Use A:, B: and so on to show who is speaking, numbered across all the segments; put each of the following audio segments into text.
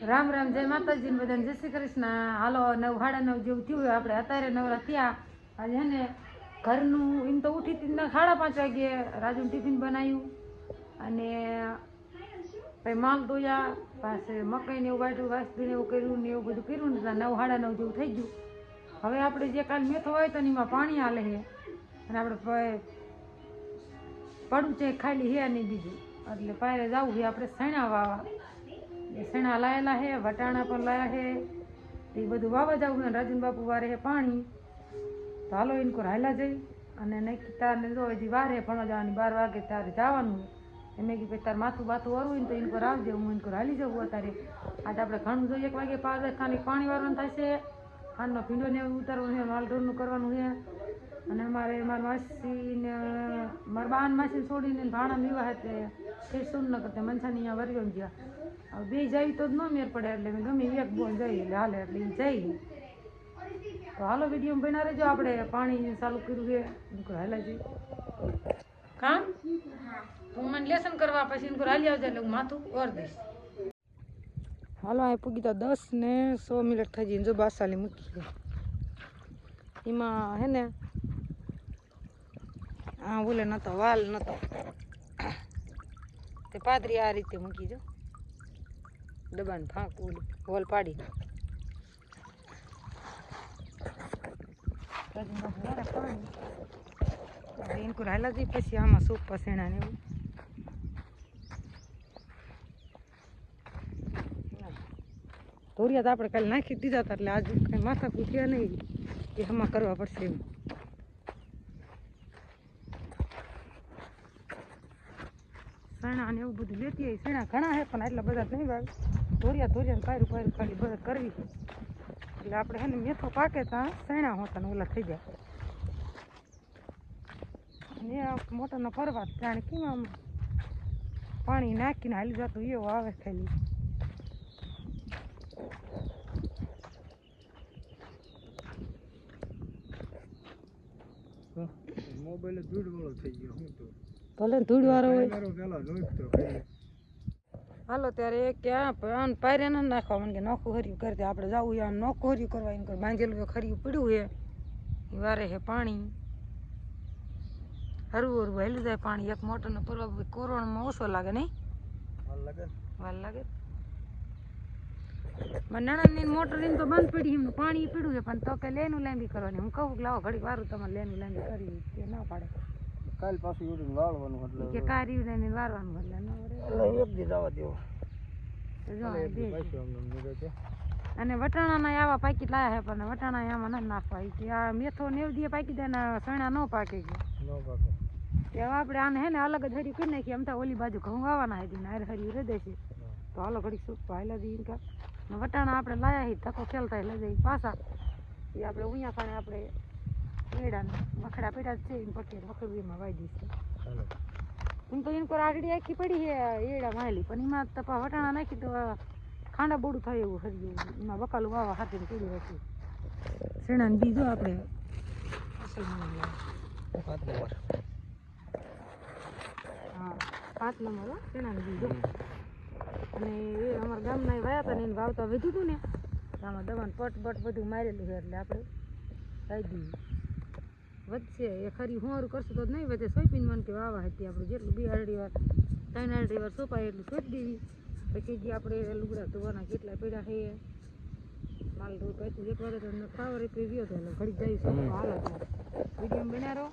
A: રામ રામ, જય માતાજી ને બધાને જય શ્રી કૃષ્ણ. હાલો 9 સાડા 9 જેવું થયું હોય. આપણે અત્યારે નવરા થયા. આજે હે ને ઘરનું એમ તો ઉઠી હતી 5:30 વાગે રાજુનું ટિફિન બનાવ્યું અને પછી માલ ધોયા, પાસે મકાઈને એવું વાટ્યું, વાસદીને એવું કર્યું ને એવું બધું કર્યું ને 9 સાડા 9 જેવું થઈ ગયું. હવે આપણે જે કાલ મેથો હોય તો એમાં પાણી હાલે છે અને આપણે પડું છે ખાલી હે નહીં બીજું, એટલે પાયરે જવું છે આપણે સણા વાવા. એ સણા લાયેલા છે, વટાણા પણ લાયા છે, એ બધું વાવા જવું છે. રાજન બાપુ વારે છે પાણી, તો હાલો ઇનકો હાલા જઈ અને નહીં તારને જો હજી વાર હે ભણવા જવાની, 12 વાગે તારે જવાનું. એમ કીધું તાર માથું બાથું વરવું ને તો ઇનકો આવજે, હું ઇનકો હાલી જવું અત્યારે. આજે આપણે ઘણું જોઈએ 1 વાગે ખાલી પાણી વારવાનું થશે, ખાંડનો ભીંડો ને ઉતારવાનું છે, માલ ઢોરનું કરવાનું છે. અને અમારે મારા માસી ને મારા બાન માસી છોડીને ભાણા વિવાહ તે સુરનગર તે મનસાની અહીંયા વરિયો ગયા. હવે 2 જાય તો જ ન મેર પડે, એટલે મેં ગમે એક બોલ જઈએ એટલે હાલે, એટલે એ જઈ. તો હાલો વિડીયો બના રહેજો. આપણે પાણી ચાલુ કર્યું છે, હાલા જઈ કામ તું મને લેસન કરવા પછી હાલી આવજે એટલે હું માથું ઓર દઈશ. હાલો આ પૂગી તો 10 ને 100 મિનિટ થઈ જઈને જો બાસાલી મૂકી એમાં હે ને હા બોલે નતો વાલ નતો તે પાદરી આ રીતે મૂકી જો ડબ્બાને ફાંક ઓલી હોલ પાડી એમ હાલા જઈ પછી આમાં સૂપ પસેણા ને એવું ધોરિયા તો આપણે કાલે નાખી દીધા હતા, એટલે આજે કઈ માથા પૂછ્યા નહીં એ હમણાં કરવા પડશે એમ. સણા ને એવું બધું લેતી આવી. સણા ઘણા છે પણ એટલા બધા નહીં ભાવે. ધોરિયા પાયરું ખાલી બરત કરવી એટલે આપણે હે ને મેથો પાકે ત્યાં સણા હોતા ને ઓલા થઈ જાય. અને આ મોટરનો ફરવા જાણે કેમ આમ પાણી નાખીને હાલી જતું એવો આવે ખાલી.
B: મોબાઈલ ધૂળ વાળો થઈ ગયો હું તો
A: ભલે ધૂળ વાળો હોય.
B: પેલા નોખતો
A: હાલો ત્યારે ક્યાં પાયરે ન નાખવા મને કે નોખું હર્યું કરી દે. આપણે જવું આમ નોખું હર્યું કરવા એમ કરે બાંધેલું ખર્યું પડ્યું છે એ વારે છે પાણી હરવું હેલું જાય પાણી. એક મોટરનો પરવા કોરોનામાં ઓછો લાગે નહીં વાર લાગે. નણંદની મોટર એમ તો બંધ પડી એમનું પાણી પીડ્યું છે પણ તો કે લેનું લાંબી કરવાની. હું કહું કે લાવો ઘડીક વારું તમારે લેનું લાંબી કરી તે ના પાડે.
B: કાલ પાછું ઉડીને વાળવાનું એટલે
A: કે કારી ને વારવાનું એટલે ન
B: એક દી જવા દેવો.
A: અને વટાણાના આવા પાકીટ લાયા છે પણ વટાણા આમાં નથી નાખવા. કે આ મેથો 90 દીએ પાકી દે ને સણા ન પાકે ગયા હવે આપણે આને હે ને અલગ જ હરી કરી નાખીએ. આમ તો ઓલી બાજુ ઘઉં વાવાના હતી ને હરી રહી દેશે તો હાલો ઘડીક સુપ હાલા દઈએ કા. વટાણા આપણે લાયા ધક્કો ખેલતા લઈ જઈએ પાછા એ આપણે ઉયા ખાણે આપણે મેળાને મખડા પીડા છે એમ પકડી મખડીમાં વાઈ દઈશું. એમ તો એમ આગળ આખી પડી છે એડા માયલી પણ એમાં તપા વટાણા નાખી તો ખાંડા બોડું થાય એવું હરિયું એમાં બકાલું વાવા હાથે પીડી હતી. શેણાને બીજો આપણે હા 5 નંબર શેણાને બીજો. અને એ અમારા ગામના વાયા હતા ને એને વાવતા વધ્યું હતું ને આમાં દવાનું પટ બધું મારેલું છે એટલે આપણે ખાઈ દઈએ. વધશે એ ખરી હોરું કરશું તો જ નહીં વધે. સોંપીને કે વાવા હતી આપણે જેટલું 2 અઢી વાર 3 અઢી વાર સોંપાય એટલું સોંપી દેવી. પછી જે આપણે લુગડા ધોવાના કેટલા પીડા છે માલ ધોઈ પછી 1 વાર તો પાવર પી ગયો હતો એટલે ઘડી જઈ સોંપવા હાલ વિડીયો બનાવો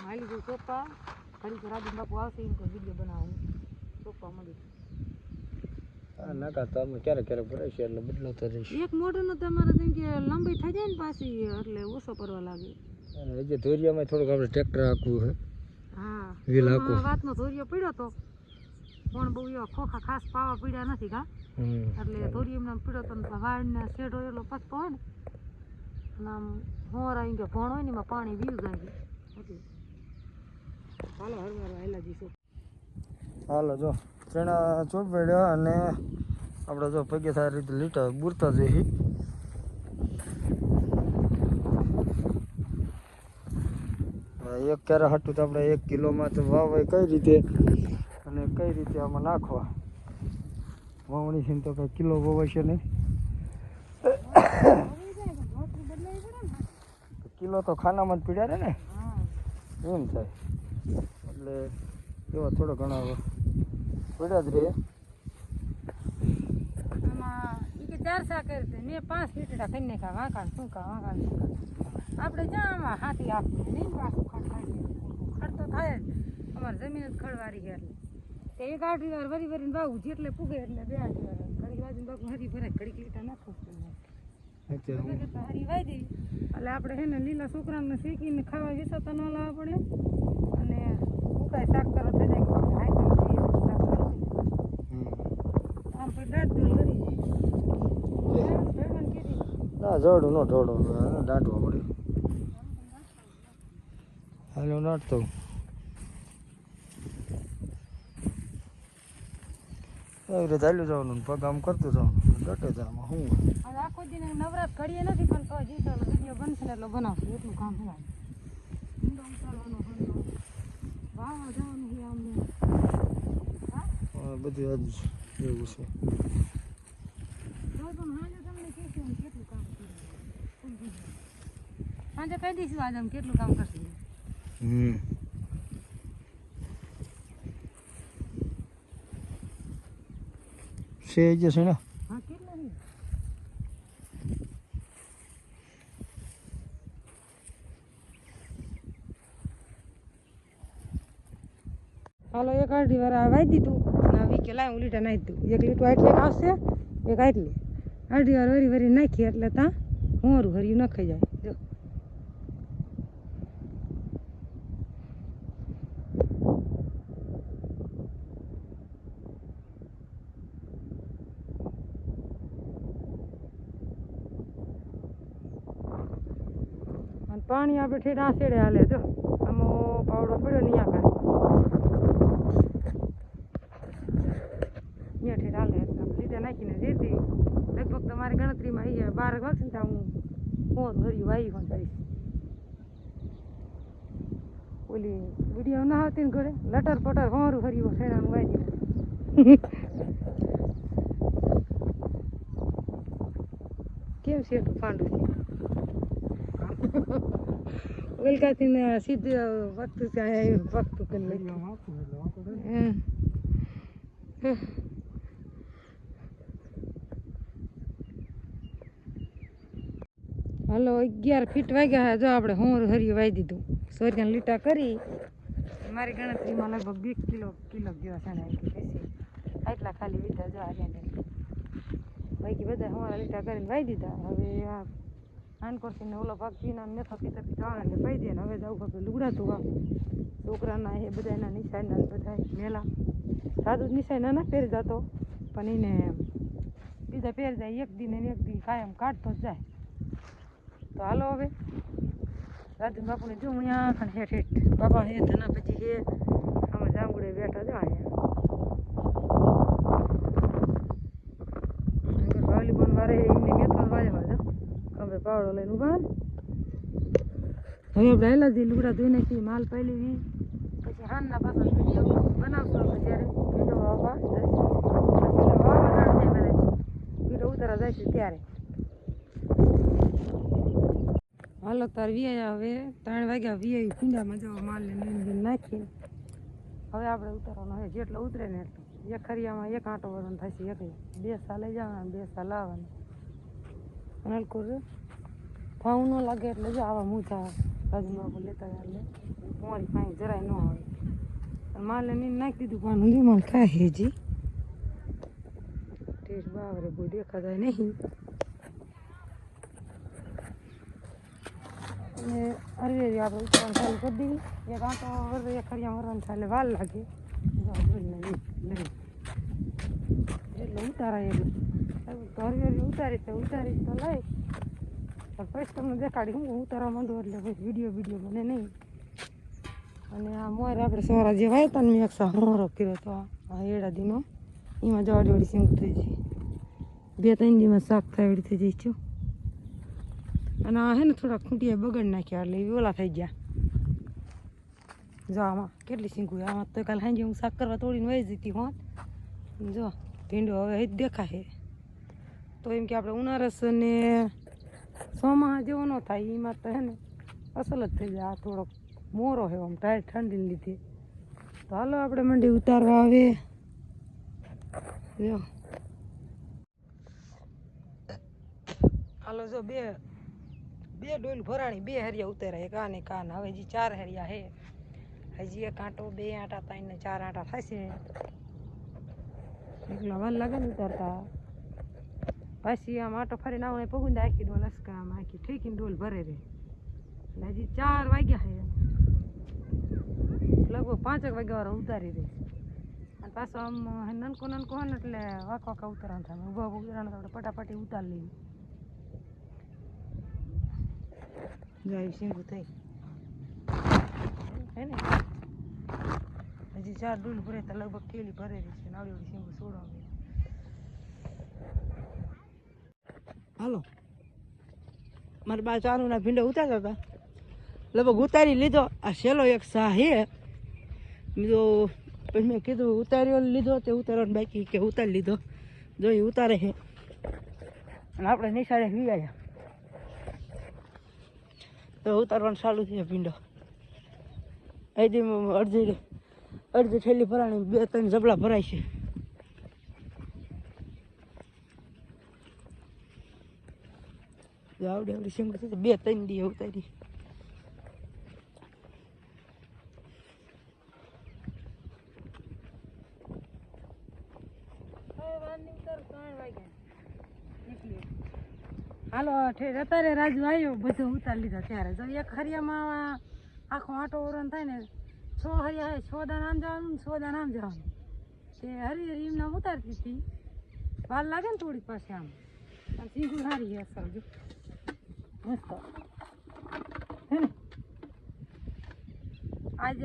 A: હાલી જઈ સોંપવા ઘડી તો રાજન બાપુ આવશે એમ કોઈ વિડીયો બનાવવું સોંપવા મળી.
B: નાકા તો અમે ક્યારેક ભરે છે એટલે બદલાતો રહીશ.
A: એક મોટરનો તમારે જેમ કે લંબાઈ થઈ જાય ને પાછી એટલે ઓછો પડવા લાગે.
B: અને જે ધોરિયામાં થોડુંક આપણે ટ્રેક્ટર હાંકવું છે.
A: હા
B: વ્હીલ હાંકવું
A: વાતનો ધોરિયો પડ્યો તો પણ બહુ એવા ખોખા ખાસ પાવા પીડ્યા નથી કા એટલે ધોરિયો એમને પીડ્યો તો વાળને શેઢો એટલો પચતો હોય ને અને આમ હોર આવી ગયો ભણ હોય ને એમાં પાણી વીલ જાય એટલે હાલો હરવારો હાલા જઈશું.
B: હાલો જો ચણા ચોપડ્યા અને આપણે જો પગે સારી રીતે લીટા બુરતા જઈએ. એક ક્યારે હાટું તો આપણે 1 કિલોમાં તો વાવાય કઈ રીતે અને કઈ રીતે આમાં નાખવા વાવણી છે ને તો કંઈ કિલો વવાશે નહીં. કિલો તો ખાનામાં જ પીડ્યા રહે ને, એમ થાય. એટલે એવા થોડા ઘણા પડ્યા જ રહે.
A: આમાં ઈ કે 4 શાક કરતે મેં 5 વીટડા કરી નાખ્યા. વાંકાણ શું આપણે જ્યાં આમાં હાથી આપીએ નહીં પાછું ખડ તો થાય જ. અમારે જમીન જ ખડવારી છે એટલે તે એક આઠી વાર વરી વરીને વાવું જેટલે પૂગે એટલે 2 આઠી વાર ઘડીક બાજુ બાપુ હરી ભરાય ઘડીક લીટા નાખવું હરી વાઈ દેવી એટલે આપણે છે ને લીલા છોકરાને શેકીને ખાવા વિસાતા ન લાવવા પડે અને ઉકાય શાક કરો થઈ જાય આમ પછી દાંત દોલ કરી જાય
B: ના જોડું ન ઢોળો દાંટવા પડે. હાલો નાટતો એવી રીતે ચાલ્યું જવાનું પગ આમ કરતું જવાનું ડટે જવામાં શું
A: હવે આખો દિન નવરાત ઘડીએ નથી પણ તો જીતો વિડીયો બનશે ને એટલો બનાવશું એટલું કામ થાય. ઊંડો ઉતારવાનો વાવા જવાનું છે આમને
B: બધું આજ એવું છે.
A: સાંજે તમને કહેશું કેટલું કામ કર્યું સાંજે કહી દઈશું આજે અમે કેટલું કામ કરશું.
B: છે જશે ને
A: હા કેટલા નહીં હાલો એક અડધી વાર વાઈ દીધું અને વીકે લાય હું લીટા નાખી દઉં. એક લીટું આટલે આવશે એક આટલે અડધી વાર વરી વરી નાખીએ એટલે ત્યાં હોરું હર્યું ન ખાઈ જાય. જો પાણી આપણે ઠેઠ આ છેડે હાલે. જો આમો પાવડો પડ્યો ને અહીંયા ઠેઠ હાલે લીધે નાખીને જેથી લગભગ તમારી ગણતરીમાં આવી જાય 12 વાગશે ને ત્યાં હું હર્યું વાવી પણ કરીશ. ઓલી વિડીયો ના આવતી ને ઘરે લટર પટર હોરું હર્યું શેણાનું વાવી દીધું. કેમ શેઠું ફાંડું વેલકાથી ને સીધું વખત ત્યાં વખત કરી હાલો 11 ફીટ વાગ્યા. જો આપણે હોર હરિયું વાવી દીધું. સોરિયાને લીટા કરી મારી ગણતરીમાં લગભગ 2 કિલો જેવા છે આટલા ખાલી વીધા. જો આજે બાકી બધા હોરા લીટા કરીને વાવી દીધા. હવે આ આનકોરથી ઓલો ભાગ પીના મેથો પીતા પીતા એટલે પાઈ દે ને હવે જવું આપણે લુગડાતું વાવ છોકરાના એ બધા એના નિશાના બધા મેલા સાદું જ નિશાન ના પહેરી જતો પણ એને બીજા પહેરી જાય એક દી ને એક દી કાયમ કાઢતો જ જાય. તો હાલો હવે રાજુ બાપુને જો અહીંયા હેઠ હેઠ બાપા હે ધના પછી હે આમાં જાંબુડે બેઠા જો અહીંયા વાલી બોન વારે એમને મેથો વાજવા જો હવે પાવડો લઈને ઉભા. હવે આપણે હેલાજી લુગડા ધોઈ નાખી માલ પાઈ લેવી પછી હાનના પાછળ વિડીયો બનાવશું આપણે જ્યારે ભીડો વાવવા ભીડો ઉતારા જાય છે ત્યારે. હાલો તાર વિયા હવે 3 વાગ્યા વિયા કુંડામાં જવા માલને નીંદ નાખીને હવે આપણે ઉતારવાનો હોય જેટલો ઉતરે ને એટલો. એક ખરિયામાં એક આંટો વરણ થશે એક 2 સા લઈ જવાના 2 સા લાવવાના. હલકું ભાવ ન લાગે એટલે જો આવા મૂછા રાજુમાં લેતા એટલે તમારી પાસે જરાય ન આવે. માલે નીંદ નાખી દીધું પણ ઊંધી માલ થાય હેજી ઠીક બાવરે બહુ દેખાતા નહીં. અને અરે આપણે ઉતારવાનું ચાલુ કરી દીધી. એક આંટો વરવે એક ખરિયા વરવાનું ચાલે વાર લાગે એટલે ઉતારાય એટલે હરવેલી ઉતારી તો લઈ પછી તમને દેખાડી હું ઉતારવા માંડું એટલે પછી વિડીયો બને નહીં. અને આ મોર આપણે સવારા જે વાયતા ને મેં એક હોરો કર્યો હતો આ એડાદીનો એમાં જવા જોડી સિંગ થઈ જાય 2-3 દીમાં શાક થાય એવી થઈ જાય છે. અને આ હે ને થોડા ખૂંટિયા બગડ નાખ્યા એટલે એ ઓલા થઈ ગયા. જો આમાં કેટલી સિંગું આમાં તો કાલે સાંજે હું શાક કરવા તોડીને વહી જતી હોત. જો ભીંડો હવે જ દેખાય. તો એમ કે આપણે ઉનાળસ ને ચોમાસા જેવો ન થાય એમાં તો હે ને અસલ જ થઈ જાય. આ થોડોક મોરો છે આમ ટાઈટ ઠંડીને લીધે. તો હાલો આપણે મંડી ઉતારવા આવે. જો હાલો જો બે ડોલ ભરાણી, 2 હરિયા ઉતાર્યા, એક આ ને કાન. હવે હજી 4 હરિયા હે. હજી 1 આંટો, 2 આંટા, 3 ને 4 આંટા થશે. એટલા વાર લાગે ને ઉતારતા. પાછી આમ આંટો ફરીને આવું પગું આખી ડોલ અસકામાં આખી ઠેકીને ડોલ ભરે રહે. એટલે હજી 4 વાગ્યા છે, લગભગ 5 વાગ્યા વાળા ઉતારી દે. અને પાછો આમ નનકો હોય ને એટલે વાંકા ઉતારવાનું થાય. ઊભા ઉતારવાનું આપણે પટાપટી ઉતારી લઈએ. જાય શીંગું થઈ હે ને. હજી 4 ડોલ ભરે તો લગભગ થેલી ભરેલી છે. નાળી શીંગું છોડવા. હાલો મારા બા ચારુના ભીંડા ઉતારતા હતા, લગભગ ઉતારી લીધો. આ છેલ્લો એક સા હે બીજો. પછી મેં કીધું ઉતાર્યો લીધો તે ઉતારવાનો બાકી કે ઉતારી લીધો. જો એ ઉતારે છે અને આપણે નિશાળે વીવાયા તો ઉતારવાનું ચાલુ થયો ભીંડો. અડધી થેલી ભરાણી, 2-3 જબલા ભરાય છે. આવડે શીંગું થશે 2-3 દી ઉતારી. હાલો અત્યારે રાજુ આવ્યો, બધું ઉતારી લીધો. ત્યારે જો એક હરિયામાં આખો આંટો ઓરન થાય ને, 6 હરિયા 6 દાન આમ જવાનું, 6 દાન આમ જવાનું. તે હરી એમને ઉતારતી હતી. વાર લાગે ને થોડીક પાસે આમ. શીંગું સારી છે અસલ. જો મસ્ત હે ને. આજ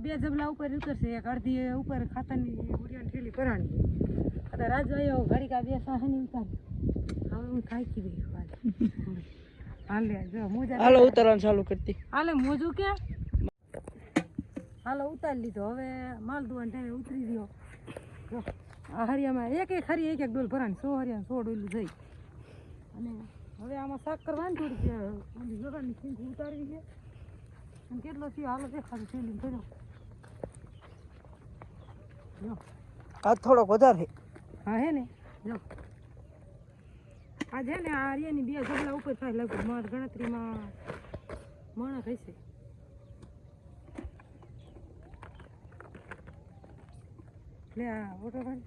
A: 2 જબલા ઉપર ઉતરશે, એક અડધી ઉપર ખાતરની ઉરિયાની થેલી ભરાણી. અત્યારે રાજુ આવ્યો, ઘડી કા 2 સાહની ઉતારી. હવે હું થાકી ગઈ. હાલે જો મોજા હાલો ઉતારવાનું ચાલુ કરતી. હાલે મોજું કે હાલો ઉતારી લીધો. હવે માલ દુવાન ટાઈમે ઉતરી ગયો. જો આ હરિયામાં એક હરી એક ડોલ ભરાણી, 100 હરિયા 100 ડોલું થઈ. અને હવે આમાં શાક કરવાની થોડીક જગાની સિંગ ઉતારવી છે. અને કેટલો થયો હાલો દેખાડું થેલી કર્યો. જો આ થોડોક વધારે. હા હે ને. જો આજે ને આ હરિયાની 2 જબલા ઉપર થાય લગભગ. મારી ગણતરીમાં મણ થશે. લે આ ઓટો ભાઈ